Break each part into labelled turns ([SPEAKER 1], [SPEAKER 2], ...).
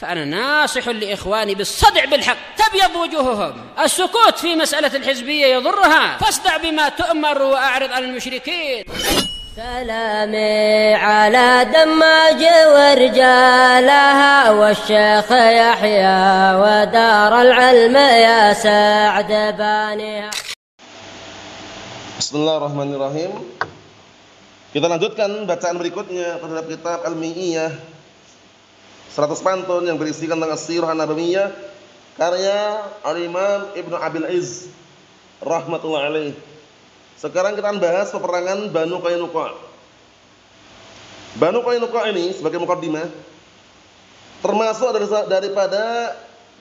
[SPEAKER 1] فأنا ناصح لإخواني بالصدع بالحق تبيض وجوههم. السكوت في مسألة الحزبية يضرها، فاصدع بما تؤمر وأعرض عن المشركين.
[SPEAKER 2] سلامي على دماج ورجالها والشيخ يحيى ودار العلم يا سعد بانيها.
[SPEAKER 3] Bismillahirrahmanirrahim. Kita lanjutkan bacaan berikutnya terhadap kitab Al-Mi'iyah 100 pantun yang berisikan tentang As-Sirah Nabawiyah karya Al-Imam Ibnu Abil Izz rahmatullahi alaih. Sekarang kita akan bahas peperangan Banu Qainuqa'. Banu Qainuqa' ini sebagai mukaddimah termasuk daripada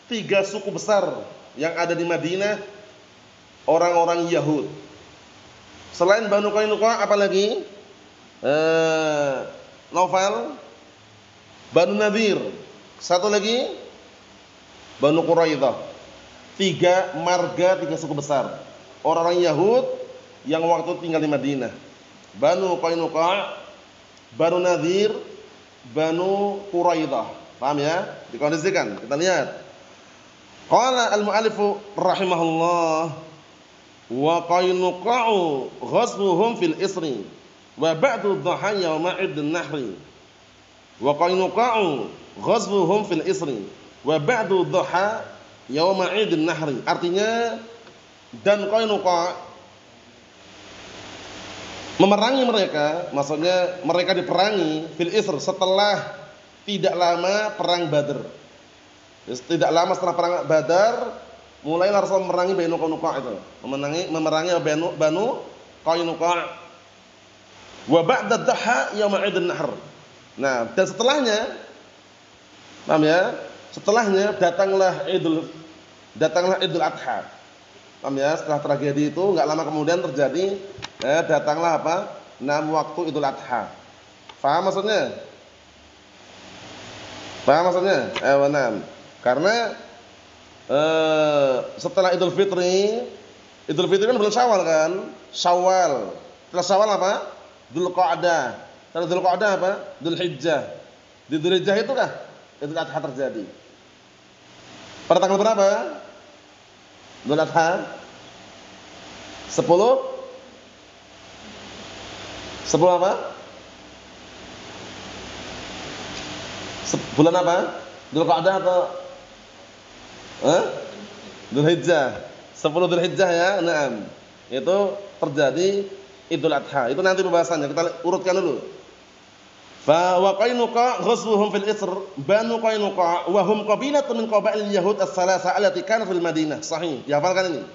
[SPEAKER 3] 3 suku besar yang ada di Madinah, orang-orang Yahud. Selain Banu Qainuqa' apa lagi? Naufal, Banu Nadir, satu lagi Banu Quraidah. 3 marga, 3 suku besar orang-orang Yahud yang waktu tinggal di Madinah. Banu Qainuqa', Banu Nadir, Banu Quraidah. Paham ya? Dikondisikan. Kita lihat. Qala al-mu'allifu rahimahullah wa Qainuqa'u ghazbuhum fil isri wa ba'du dhaha yawma idin nahri. Wa Qainuqa'u ghazbuhum fil isri wa ba'du dhaha yawma idin nahri. Artinya, dan Qainuqa' memerangi mereka, maksudnya mereka diperangi fil isr setelah tidak lama perang Badar. Tidak lama setelah perang Badar, mulailah Rasul memerangi Banu Qainuqa' itu. Memerangi Banu Qainuqa'. Wa ba'da dhaha yaum idin nahr. Nah, dan setelahnya, paham ya? Setelahnya datanglah Idul Adha. Paham ya? Setelah tragedi itu enggak lama kemudian terjadi datanglah apa? Waktu Idul Adha. Paham maksudnya? Paham maksudnya? Enam. Karena setelah Idul Fitri kan bulan Syawal kan? Syawal. Setelah Syawal apa? Dzulqa'dah. Setelah Dzulqa'dah apa? Dzulhijjah. Di Dzulhijjah itu kah Idul Adha terjadi? Pada tanggal berapa? Idul Adha 10 apa? Bulan apa? Dzulqa'dah atau Dzulhijjah. 10 Dzulhijjah ya. Naam. Itu terjadi Idul Adha. Itu nanti pembahasannya. Kita urutkan dulu. Fa wa Qainuqa' ghazwuhum fil isr Banu Qainuqa' wa hum qabilatun min qabail Yahud as-salasa allati kanat fil Madinah. Sahih. Dihafalkan ini.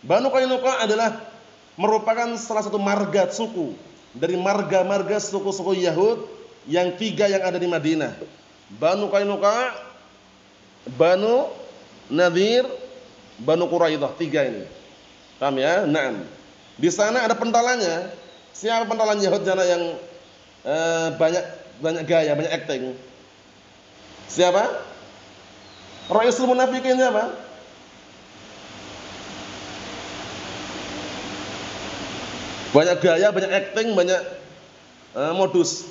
[SPEAKER 3] Banu Qainuqa' adalah merupakan salah satu marga suku dari marga-marga suku-suku Yahud yang 3 yang ada di Madinah. Banu Qainuqa', Banu Nadir, Banu Quraidah, 3 ini. Paham ya? Naam. Di sana ada pentalannya. Siapa pentalan Yahud sana yang banyak gaya, banyak acting? Siapa? Raisul munafikin siapa? Banyak gaya, banyak acting, banyak modus.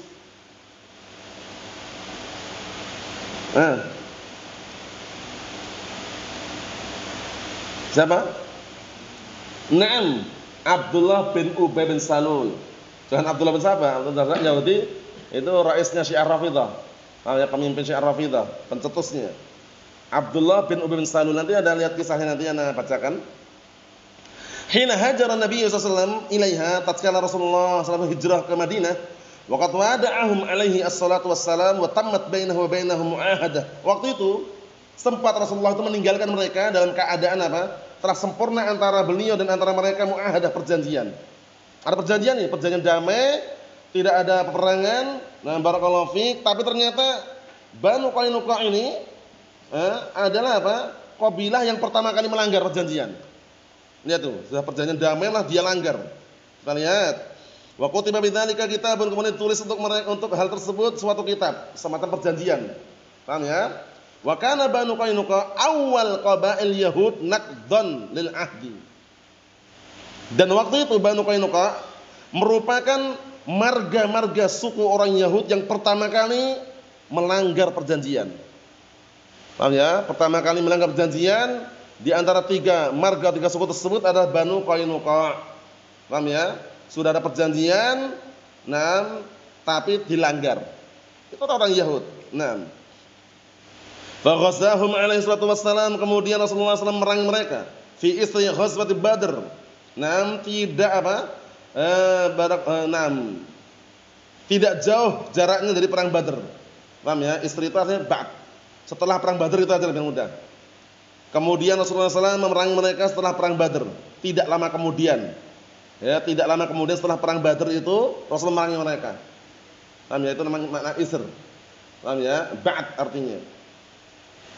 [SPEAKER 3] Siapa? Naam, Abdullah bin Ubay bin Salul. Jangan Abdullah bin siapa? Abdullah Yahudi itu raisnya Syiah Rafidah. Pemimpin Syiah Rafidah, pencetusnya. Abdullah bin Ubay bin Salul. Nanti ada lihat kisahnya, nanti ana bacakan. Hina hajara Nabi sallallahu alaihi wasallam ilaiha, tatkala Rasulullah sallallahu hijrah ke Madinah, waqad wada'ahum alaihi assalatu wassalam wa tammat bainahu wa bainahum mu'ahadah. Waktu itu sempat Rasulullah itu meninggalkan mereka dalam keadaan apa? Telah sempurna antara beliau dan antara mereka mu'ahadah, perjanjian. Ada perjanjian nih, perjanjian damai, tidak ada peperangan. Nah, barakallahu fiik, tapi ternyata Banu Qainuqa' ini adalah apa? Qabilah yang pertama kali melanggar perjanjian. Lihat tuh, sudah perjanjian damai lah dia langgar. Kita lihat. Wa kutiba bidzalika kitabun, kemudian ditulis untuk hal tersebut suatu kitab, semacam perjanjian. Paham ya? Wa kana Banu Qainuqa' awwal qabail Yahud naqdan lil ahdi. Dan waktu itu Banu Qainuqa' merupakan marga-marga suku orang Yahud yang pertama kali melanggar perjanjian. Paham ya? Pertama kali melanggar perjanjian di antara tiga marga, tiga suku tersebut adalah Banu Qainuqa. Paham ya? Sudah ada perjanjian, tapi dilanggar. Itu orang Yahud. Faghazahum alaihi salatu wassalam, kemudian Rasulullah SAW memerangi mereka fi isri ghazwati Badr. Tidak tidak jauh jaraknya dari perang Badr. Paham ya? Istri itu artinya ba'd. Setelah perang Badr itu aja lebih mudah. Kemudian Rasulullah SAW memerangi mereka setelah perang Badr. Tidak lama kemudian. Ya, tidak lama kemudian setelah perang Badr itu Rasulullah memerangi mereka. Paham ya? Itu namanya makna isr. Paham ya? Ba'd artinya.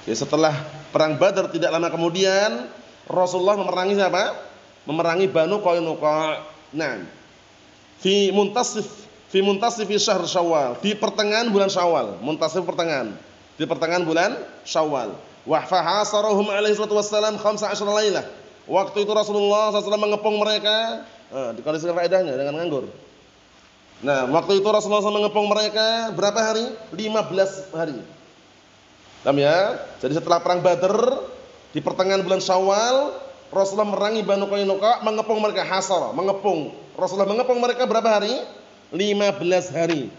[SPEAKER 3] Ya, setelah perang Badr tidak lama kemudian Rasulullah memerangi siapa? Memerangi Banu Qainuqa. Fi muntasif syahr Syawal, di pertengahan bulan Syawal. Muntasif pertengahan. Di pertengahan bulan Syawal. Wa fahasarahum alaihi salatu wassalam 15 lailah. Waktu itu Rasulullah SAW mengepung mereka. Dikondisikan faedahnya dengan nganggur. Waktu itu Rasulullah SAW mengepung mereka berapa hari? 15 hari. Paham ya? Jadi setelah perang Badr di pertengahan bulan Syawal, Rasulullah memerangi Banu Qainuqa, mengepung mereka, hasara, mengepung. Rasulullah mengepung mereka berapa hari? 15 hari.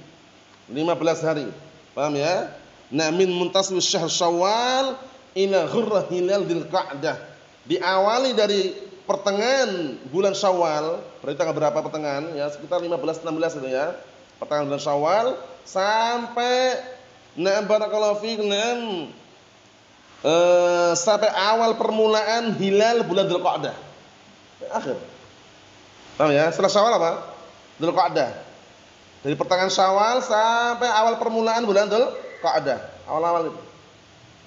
[SPEAKER 3] 15 hari. Paham ya? Min muntasif syahr Syawal ila ghurrah hilal dzulqa'dah. Diawali dari pertengahan bulan Syawal, berarti tanggal berapa pertengahan? Ya, sekitar 15-16 itu ya. Pertengahan bulan Syawal sampai barakallahu fiik sampai awal permulaan hilal bulan Dzulqa'dah. Akhir. Paham ya? Setelah Syawal apa? Dzulqa'dah. Dari pertengahan Syawal sampai awal permulaan bulan Dzulqa'dah. Awal-awal itu.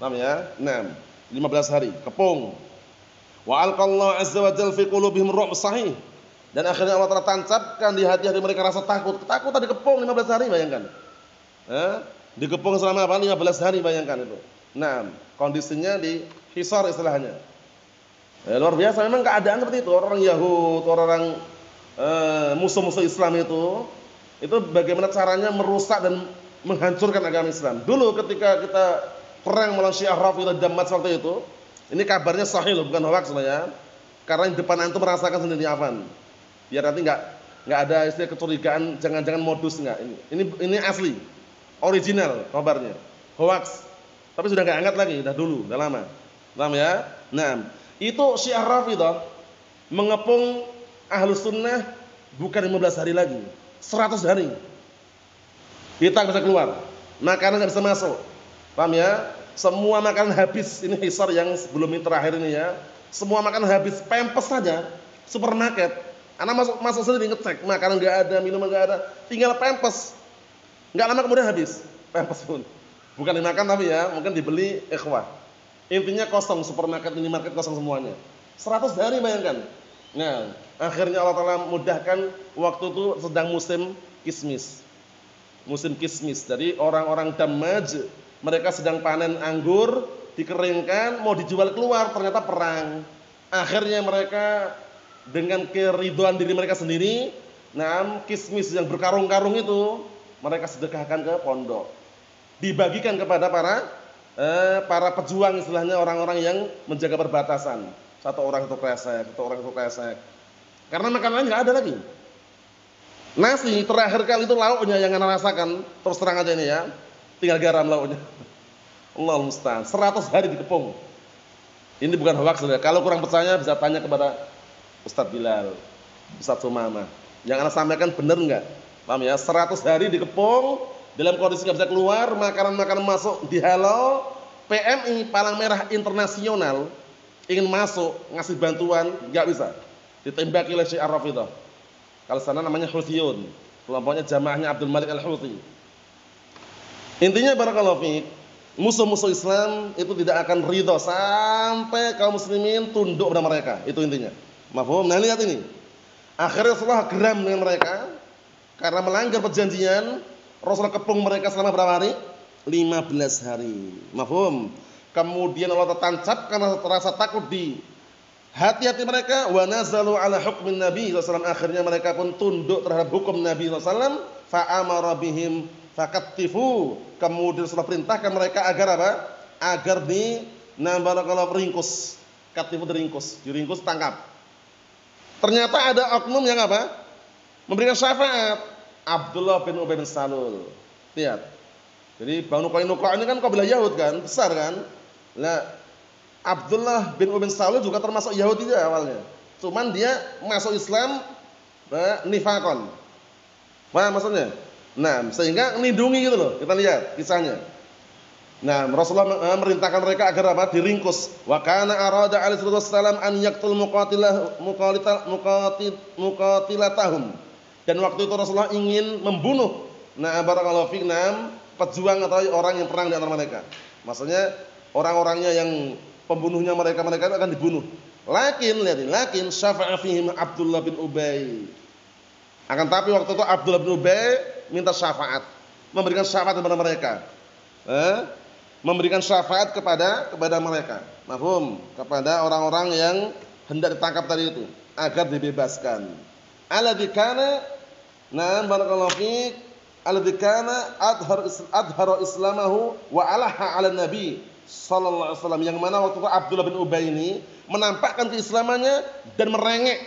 [SPEAKER 3] Paham ya? 15 hari kepung. Wa alqallahu azza wa jalla fi qulubihim ru'b sahih. Dan akhirnya Allah Ta'ala tancapkan di hati-hati mereka rasa takut. Ketakutan dikepung 15 hari, bayangkan. Dikepung selama apa? 15 hari, bayangkan itu. Kondisinya di hisar istilahnya. Luar biasa memang keadaan seperti itu. Orang Yahud, orang musuh-musuh Islam itu bagaimana caranya merusak dan menghancurkan agama Islam. Dulu ketika kita perang melawan Syiah Rafidah Damaj waktu itu, ini kabarnya sahih loh, bukan hoax loh ya. Karena di depan antum merasakan sendiri afan. Biar nanti enggak ada istilah kecurigaan, jangan-jangan modus enggak. Ini asli. Original kabarnya. Hoax. Tapi sudah enggak angkat lagi, udah dulu, udah lama. Paham ya? Itu Syiah Rafidah mengepung Ahlus Sunnah bukan 15 hari lagi, 100 hari. Kita bisa keluar, makanan nggak bisa masuk. Paham ya? Semua makanan habis. Ini hisar yang sebelum ini terakhir ini ya. Semua makanan habis, pempes saja. Supermarket, anak masuk sendiri ngecek, makanan nggak ada, minuman nggak ada, tinggal pempes. Nggak lama kemudian habis, pempes pun. Bukan dimakan tapi ya, mungkin dibeli ikhwah. Intinya kosong, supermarket, minimarket kosong semuanya. 100 hari bayangkan. Akhirnya Allah Ta'ala mudahkan waktu itu sedang musim kismis. Musim kismis. Jadi orang-orang Damaj, mereka sedang panen anggur, dikeringkan, mau dijual keluar, ternyata perang. Akhirnya mereka dengan keridhaan diri mereka sendiri, kismis yang berkarung-karung itu mereka sedekahkan ke pondok. Dibagikan kepada para pejuang istilahnya, orang-orang yang menjaga perbatasan. Satu orang itu kresek. Karena makanan nggak ada lagi. Nasi terakhir kali itu lauknya yang anda rasakan, terus terang aja ini ya, tinggal garam lauknya. Allahul musta'an. 100 hari dikepung. Ini bukan hoax ya. Kalau kurang percaya bisa tanya kepada Ustadz Bilal, Ustadz Sumama. Yang anda sampaikan benar nggak? Paham ya? 100 hari dikepung, dalam kondisi nggak bisa keluar, makanan-makanan masuk dihalau. PMI Palang Merah Internasional ingin masuk ngasih bantuan, nggak bisa. Ditembaki oleh Syiah Rafidah. Kalau sana namanya Houthiyun, kelompoknya jamaahnya Abdul Malik Al-Houthi. Intinya barakallahu fiik, musuh-musuh Islam itu tidak akan ridho sampai kaum muslimin tunduk pada mereka. Itu intinya. Mafhum? Nah, lihat ini. Akhirnya Rasulullah geram dengan mereka karena melanggar perjanjian. Rasulullah kepung mereka selama berapa hari? 15 hari. Mafhum? Kemudian Allah tancapkan rasa takut di hati-hati mereka, wa nazalu ala hukmin Nabi SAW. Akhirnya mereka pun tunduk terhadap hukum Nabi SAW. Fa amara bihim fakattifu. Kemudian Rasulullah perintahkan mereka agar apa? agar barakallahu ringkus. Katifu diringkus tangkap. Ternyata ada oknum yang apa? Memberikan syafaat. Abdullah bin Ubay bin Salul. Lihat. Jadi Banu Qainuqa ini kan kabilah Yahud kan, besar kan? Nah, Abdullah bin Ubay bin Salul juga termasuk Yahudi juga awalnya. Cuman dia masuk Islam nifaqon. Paham maksudnya? Nah, sehingga nindungi gitu loh. Kita lihat kisahnya. Nah, Rasulullah merintahkan mereka agar apa? Diringkus. Wa kana arada alaihi wasallam an yaqtul muqatilatahum. Dan waktu itu Rasulullah ingin membunuh barakallahu fiik pejuang atau orang yang perang di antara mereka. Maksudnya orang-orangnya yang pembunuhnya mereka itu akan dibunuh. Lakin syafa'a fihim Abdullah bin Ubay. Akan tapi waktu itu Abdullah bin Ubay minta syafaat, memberikan syafaat kepada mereka. Memberikan syafaat kepada mereka. Mafhum? Kepada orang-orang yang hendak ditangkap tadi itu agar dibebaskan. Alladzi kana barakallahu fiik alladzi kana adhara islamahu wa alaha 'ala nabi sallallahu alaihi wasallam, yang mana waktu itu Abdullah bin Ubay ini menampakkan keislamannya dan merengek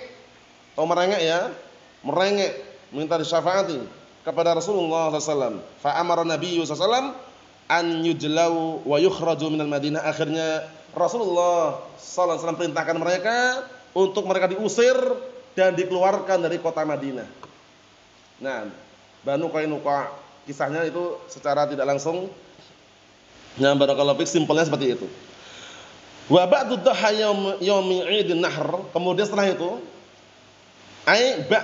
[SPEAKER 3] minta disyafaati kepada Rasulullah sallallahu alaihi wasallam. Fa amara Nabi sallallahu alaihi wasallam an yujlau wa yukhraju minal Madinah. Akhirnya Rasulullah sallallahu alaihi wasallam perintahkan mereka untuk mereka diusir dan dikeluarkan dari kota Madinah. Nah, Banu Qainuqa kisahnya itu secara tidak langsung barakallahu fiik simpelnya seperti itu. Wa ba'du dhaha yaumi 'idin nahr, kemudian setelah itu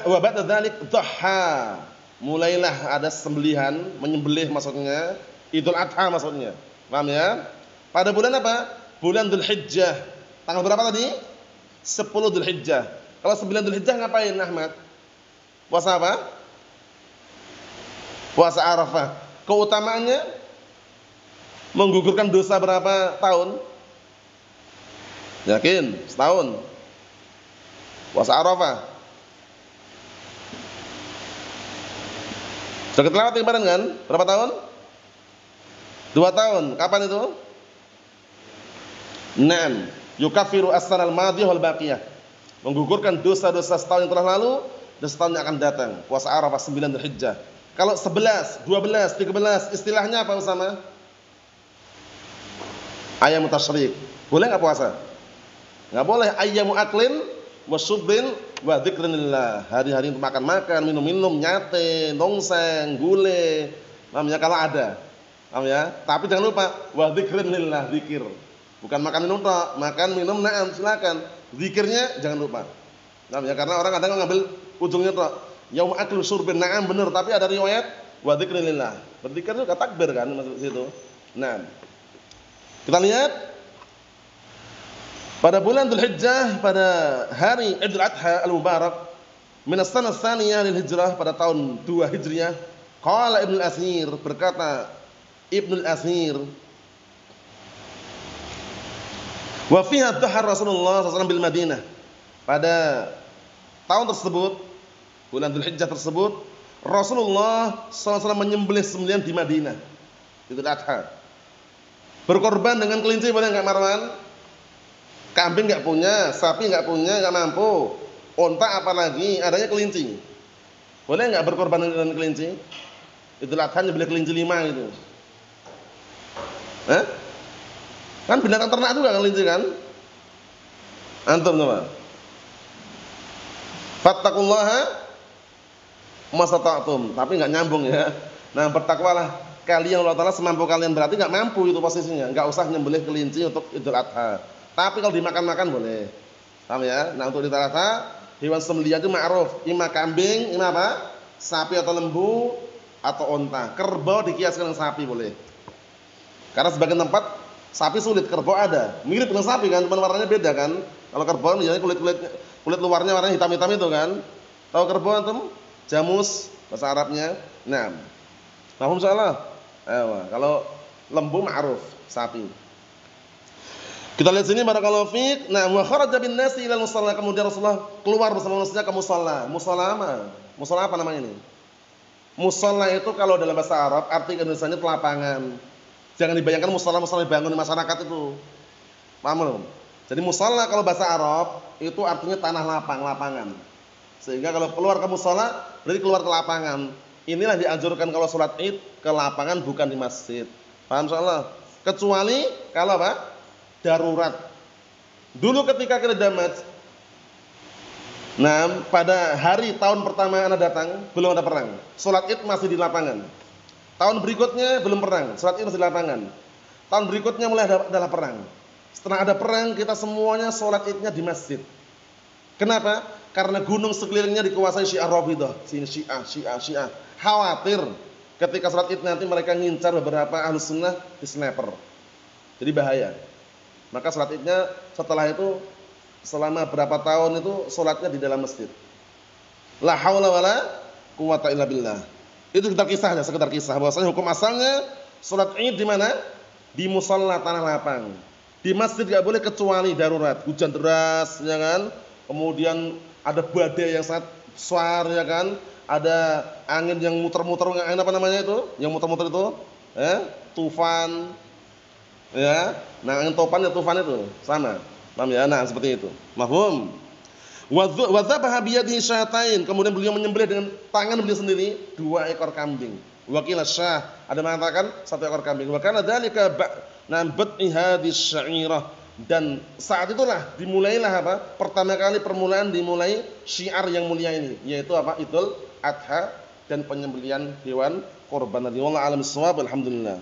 [SPEAKER 3] wa ba'da dzalik dhaha, mulailah ada sembelihan, menyembelih maksudnya, Idul Adha maksudnya. Paham ya? Pada bulan apa? Bulan Dzulhijjah. Tanggal berapa tadi? 10 Dzulhijjah. Kalau 9 Dzulhijjah ngapain Ahmad? Puasa apa? Puasa Arafah. Keutamaannya menggugurkan dosa berapa tahun? Yakin? Setahun. Puasa Arafah. Sudah kita lewati kemarin kan? Berapa tahun? 2 tahun. Kapan itu? 6. Yukaffiru as-sanal madhiyah wal baqiyah. Menggugurkan dosa-dosa setahun yang telah lalu dan setahun yang akan datang. Puasa Arafah 9 Dzulhijjah. Kalau 11, 12, 13 istilahnya apa Usama? Ayyamu tasyrik. Boleh enggak puasa? Enggak boleh. Ayyamu aklin wa syurbin wa dzikrillah. Hari-hari untuk makan-makan, minum-minum, nyate, nongseng, gule. Namanya kalau ada. Paham ya? Tapi jangan lupa wa dzikrillah, zikir. Bukan makan minum tok, makan minum na'am silakan. Zikirnya jangan lupa. Paham ya? Karena orang kadang ngambil ujungnya tok. Yaum aklu syurbin, na'am benar, tapi ada riwayat wa dzikrillah. Berzikir juga takbir kan masuk situ. Nah, kita lihat pada bulan Dzulhijjah, pada hari Idul Adha al-Mubarak min as-sanah tsaniyah lil hijrah, pada tahun 2 Hijriah, qala Ibnu al-Athir, berkata Ibnu al-Athir, wa fiha dhahar Rasulullah sallallahu alaihi wasallam bil Madinah. Pada tahun tersebut, bulan Dzulhijjah tersebut, Rasulullah sallallahu alaihi wasallam menyembelih sembelihan di Madinah. Idul Adha. Berkorban dengan kelinci boleh enggak Marwan? Kambing enggak punya, sapi enggak punya, enggak mampu. Unta apalagi, adanya kelinci. Boleh enggak berkorban dengan kelinci? Idul Adha nyembelih kelinci 5 gitu. Kan binatang ternak juga kelinci kan? Antum coba. Fattaqullaha masata'tum, tapi enggak nyambung ya. Nah, bertakwalah kalian Allah Ta'ala semampu kalian, berarti enggak mampu itu posisinya. Enggak usah nyembelih kelinci untuk Idul Adha. Tapi kalau dimakan-makan boleh. Paham ya? Nah, untuk Idul Adha, hewan sembelihan itu ma'ruf, ima kambing, ima apa? Sapi atau lembu atau unta. Kerbau dikiaskan dengan sapi boleh. Karena sebagian tempat sapi sulit, kerbau ada. Mirip dengan sapi kan, cuma warnanya beda kan. Kalau kerbau misalnya kulit luarnya warnanya hitam-hitam itu kan. Tahu kerbau antum? Jamus bahasa Arabnya. Nah, paham insyaallah. Kalau lembu ma'ruf, sapi. Kita lihat sini barakallahu fiik. Nah, wa kharaja bin nasi ila musalla, kemudian Rasulullah keluar bersama manusia ke musalla. Musalla apa? Musalla apa namanya ini? Musalla itu kalau dalam bahasa Arab arti Indonesianya itu lapangan. Jangan dibayangkan musala-musala dibangun di masyarakat itu. Paham belum? Jadi musala kalau bahasa Arab itu artinya tanah lapang, lapangan. Sehingga kalau keluar ke musala berarti keluar ke lapangan. Inilah dianjurkan kalau sholat Id ke lapangan bukan di masjid. Paham insyaallah? Kecuali kalau apa? Darurat. Dulu ketika kita damat, nah pada hari tahun pertama Anda datang belum ada perang. Sholat Id masih di lapangan. Tahun berikutnya belum perang, sholat Id masih di lapangan. Tahun berikutnya mulai adalah perang. Setelah ada perang kita semuanya sholat Idnya di masjid. Kenapa? Karena gunung sekelilingnya dikuasai Syiah Rafidhah. Sini Syiah. Khawatir ketika sholat Id nanti mereka ngincar beberapa Ahlus Sunnah di sniper. Jadi bahaya. Maka sholat Idnya setelah itu selama berapa tahun itu sholatnya di dalam masjid. La haula wala quwata illa billah. Itu sekedar kisah bahwasanya hukum asalnya sholat Id di mana? Di musalla tanah lapang. Di masjid enggak boleh kecuali darurat, hujan deras ya kan? Kemudian ada badai yang sangat besar ya kan? Ada angin yang muter-muter, angin apa namanya itu? Yang muter-muter itu? Tufan. Ya. Nah, angin topan ya tufan itu, sama. Paham ya? Nah, seperti itu. Mafhum? Wa dzabaha bi yadihi syatain, kemudian beliau menyembelih dengan tangan beliau sendiri 2 ekor kambing. Wakil syah, ada mengatakan 1 ekor kambing. Wa kana dzalika ba'nabati hadhihi syairah, dan saat itulah dimulailah apa? Pertama kali permulaan dimulai syiar yang mulia ini, yaitu apa? Idul Adha dan penyembelihan hewan kurban. Wallahu a'lam bissawab. Alhamdulillah.